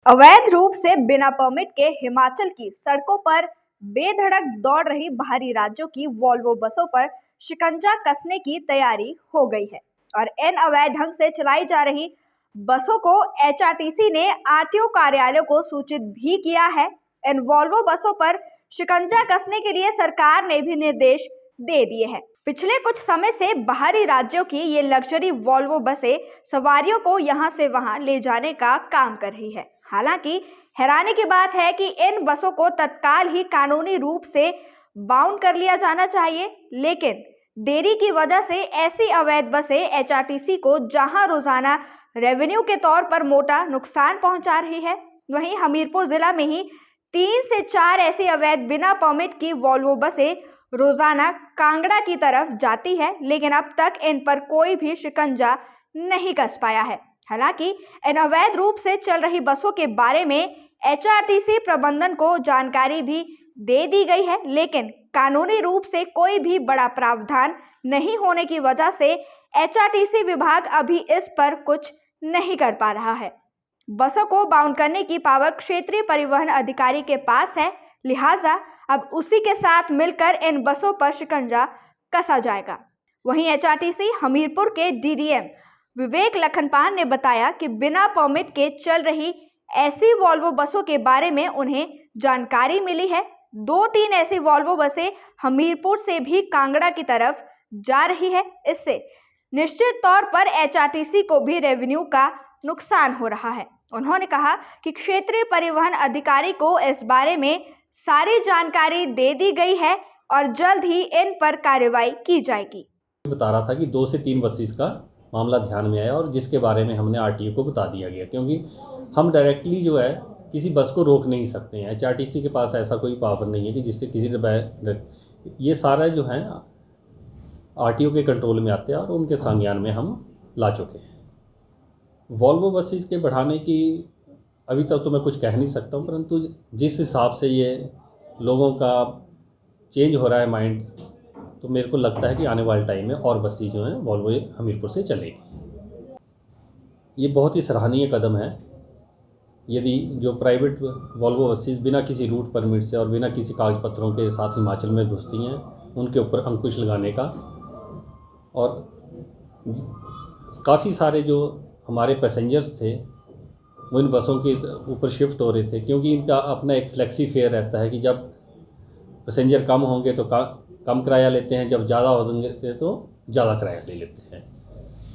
अवैध रूप से बिना परमिट के हिमाचल की सड़कों पर बेधड़क दौड़ रही बाहरी राज्यों की वॉल्वो बसों पर शिकंजा कसने की तैयारी हो गई है और इन अवैध ढंग से चलाई जा रही बसों को एचआरटीसी ने आरटीओ कार्यालयों को सूचित भी किया है। इन वॉल्वो बसों पर शिकंजा कसने के लिए सरकार ने भी निर्देश दे दिए हैं। पिछले कुछ समय से बाहरी राज्यों की ये लग्जरी वॉल्वो बसें सवारियों को यहां से वहां ले जाने का काम कर रही है। हालांकि हैरानी की बात है कि इन बसों को तत्काल ही कानूनी रूप से बाउंड कर लिया जाना चाहिए, लेकिन देरी की वजह से ऐसी अवैध बसें एचआरटीसी को जहां रोजाना रेवेन्यू के तौर पर मोटा नुकसान पहुंचा रही है, वहीं हमीरपुर जिला में ही 3 से 4 ऐसी अवैध बिना परमिट की वॉल्वो बसें रोजाना कांगड़ा की तरफ जाती है, लेकिन अब तक इन पर कोई भी शिकंजा नहीं कस पाया है। हालांकि इन अवैध रूप से चल रही बसों के बारे में एचआरटीसी प्रबंधन को जानकारी भी दे दी गई है, लेकिन कानूनी रूप से कोई भी बड़ा प्रावधान नहीं होने की वजह से एचआरटीसी विभाग अभी इस पर कुछ नहीं कर पा रहा है। बसों को बाउंड करने की पावर क्षेत्रीय परिवहन अधिकारी के पास है, लिहाजा अब उसी के साथ मिलकर इन बसों पर शिकंजा कसा जाएगा। वहीं एचआरटीसी हमीरपुर के डीडीएम विवेक लखनपाल ने बताया कि बिना परमिट के चल रही ऐसी वॉल्वो बसों के बारे में उन्हें जानकारी मिली है। 2-3 ऐसी वॉल्वो बसें हमीरपुर से भी कांगड़ा की तरफ जा रही है। इससे निश्चित तौर पर एचआरटीसी को भी रेवेन्यू का नुकसान हो रहा है। उन्होंने कहा कि क्षेत्रीय परिवहन अधिकारी को इस बारे में सारी जानकारी दे दी गई है और जल्द ही इन पर कार्रवाई की जाएगी। बता रहा था कि 2 से 3 बसेस का मामला ध्यान में आया और जिसके बारे में हमने आरटीओ को बता दिया गया, क्योंकि हम डायरेक्टली जो है किसी बस को रोक नहीं सकते हैं। एचआरटीसी के पास ऐसा कोई पावर नहीं है कि जिससे किसी ने ये सारा जो है आरटीओ के कंट्रोल में आते हैं और उनके संज्ञान में हम ला चुके हैं। वॉल्वो बसेस के बढ़ाने की अभी तक तो मैं कुछ कह नहीं सकता हूँ, परंतु जिस हिसाब से ये लोगों का चेंज हो रहा है माइंड, तो मेरे को लगता है कि आने वाले टाइम में और बसें जो हैं वॉल्वो हमीरपुर से चलेगी। ये बहुत ही सराहनीय कदम है। यदि जो प्राइवेट वॉल्वो बसेस बिना किसी रूट परमिट से और बिना किसी कागज पत्रों के साथ हिमाचल में घुसती हैं, उनके ऊपर अंकुश लगाने का, और काफ़ी सारे जो हमारे पैसेंजर्स थे वो इन बसों के ऊपर शिफ्ट हो रहे थे, क्योंकि इनका अपना एक फ्लेक्सी फेयर रहता है कि जब पैसेंजर कम होंगे तो कम किराया लेते हैं, जब ज़्यादा होंगे तो ज़्यादा किराया ले लेते हैं।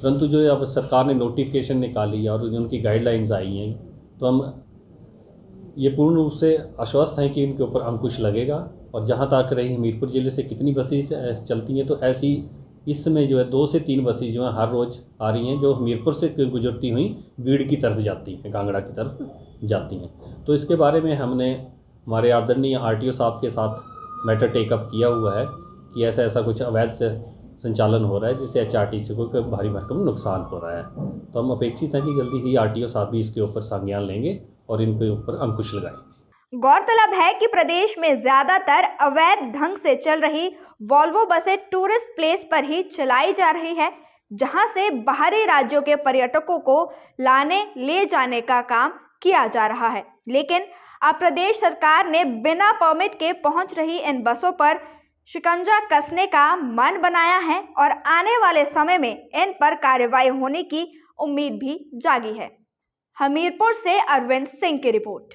परंतु जो अब सरकार ने नोटिफिकेशन निकाली और उनकी गाइडलाइंस आई हैं, तो हम ये पूर्ण रूप से आश्वस्त हैं कि इनके ऊपर अंकुश लगेगा। और जहाँ तक रही हमीरपुर ज़िले से कितनी बसें चलती हैं, तो ऐसी इस समय जो है 2 से 3 बसें जो हैं हर रोज़ आ रही हैं, जो हमीरपुर से गुजरती हुई बीड़ की तरफ जाती हैं, कांगड़ा की तरफ जाती हैं। तो इसके बारे में हमने हमारे आदरणीय आरटीओ साहब के साथ मैटर टेकअप किया हुआ है कि ऐसा ऐसा कुछ अवैध संचालन हो रहा है जिससे एचआरटीसी को भारी भरकम नुकसान हो रहा है। तो हम अपेक्षित हैं कि जल्दी ही आरटीओ साहब भी इसके ऊपर संज्ञान लेंगे और इनके ऊपर अंकुश लगाएंगे। गौरतलब है कि प्रदेश में ज्यादातर अवैध ढंग से चल रही वॉल्वो बसें टूरिस्ट प्लेस पर ही चलाई जा रही है, जहां से बाहरी राज्यों के पर्यटकों को लाने ले जाने का काम किया जा रहा है। लेकिन अब प्रदेश सरकार ने बिना परमिट के पहुंच रही इन बसों पर शिकंजा कसने का मन बनाया है और आने वाले समय में इन पर कार्रवाई होने की उम्मीद भी जागी है। हमीरपुर से अरविंद सिंह की रिपोर्ट।